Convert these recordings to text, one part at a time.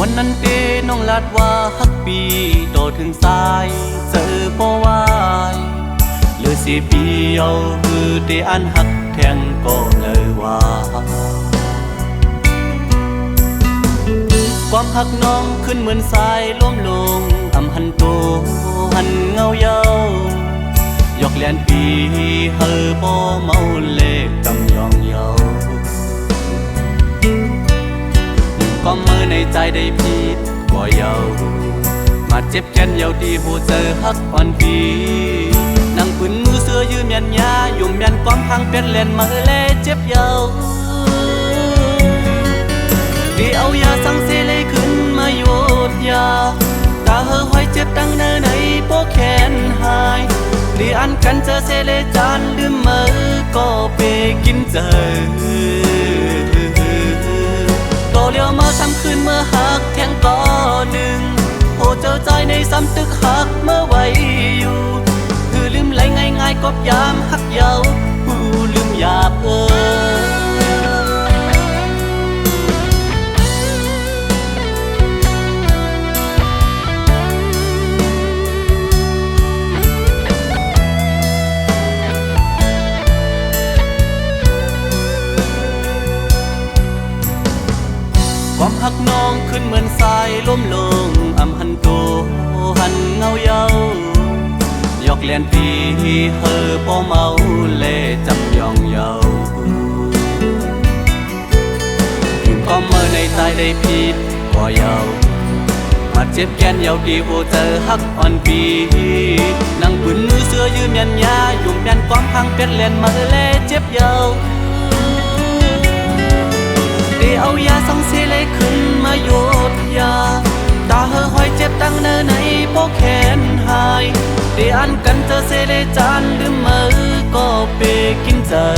วันนั้นเต้น้องลาดว่าฮักปีโตถึงสายเจอบ่วายเหลือ4 ปีเอาคือเต้อันฮักแทงก็เลยว่าความฮักน้องขึ้นเหมือนสายล้มลงอำหันโตหันเงาเยาวยอกเลียนปีเฮอบ่เมาเล่กำยองเยาก็มือในใจได้ผิดก็เยามาเจ็บแค้นเยาดีหูเจอฮักอ่อนปีนั่งปืนมือเสื้อยืมยันยายุ่มยันความพังเป็นเล่นมือเล่เจ็บเยาดีเอายาสังเสเลยขึ้นมาโยดยาตาเฮอห้อยเจ็บตั้งเนอในโปแขนหายดีอันกันเจอเสเลจานลืมมือก็ไปกินเจอก็เลี้ยวมาทำคืนเมื่อหักแทงก่อหนึ่งโหเจ้าใจในซ้ำตึกหักเมื่อไว้อยู่คือลืมไหลง่ายๆก็ยามหักเยาผู้ลืมหยาบความหักน้องขึ้นเหมือนสายล้มลงอำหันโตหันเงาเยาวยอกเลียนปีเฮอบ่เมาเล่จำยองเยาก็เมื่อในใจได้ผิดก็เยามาเจ็บแค้นเยาดีโอเจอฮักอ่อนปีนั่งปืนมือเสื้อยืมยันยายุ่มยันความพังเป็นเล่นมือเล่เจ็บเยาได้เอายาสังเสเลยขึ้นมาโยดยาตาเฮอห้อยเจ็บตั้งเนอในโปแขนหายได้อันกันเจอเสเลจานลืมมือก็ไปกินเจอ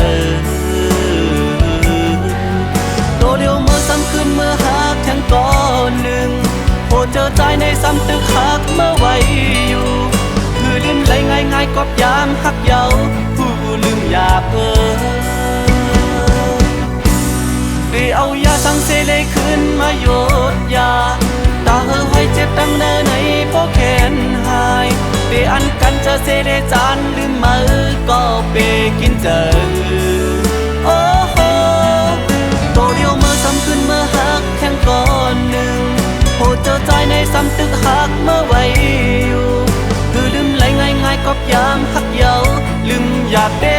โตเดียวมือซ้ำขึ้นเมื่อหักแทงก่อหนึ่งโหเจอใจในซ้ำตึกหักเมื่อไว้อยู่คือลืมไหลง่ายๆก็ยามหักเยาผู้ลืมหยาบได้เอายาสังเสเลยขึ้นมาโยดยาตาเฮอห้อยเจ็บตั้งเนอในโปแขนหายได้อันกันเจอเสเลจานลืมมือก็ไปกินเจอโอ้โหโตเดียวมือซ้ำขึ้นเมื่อหักแทงก่อนหนึ่งโหเจอใจในซ้ำตึกหักเมื่อไว้อยู่คือลืมไหลง่ายๆก็ยามหักเยาลืมอยากเด้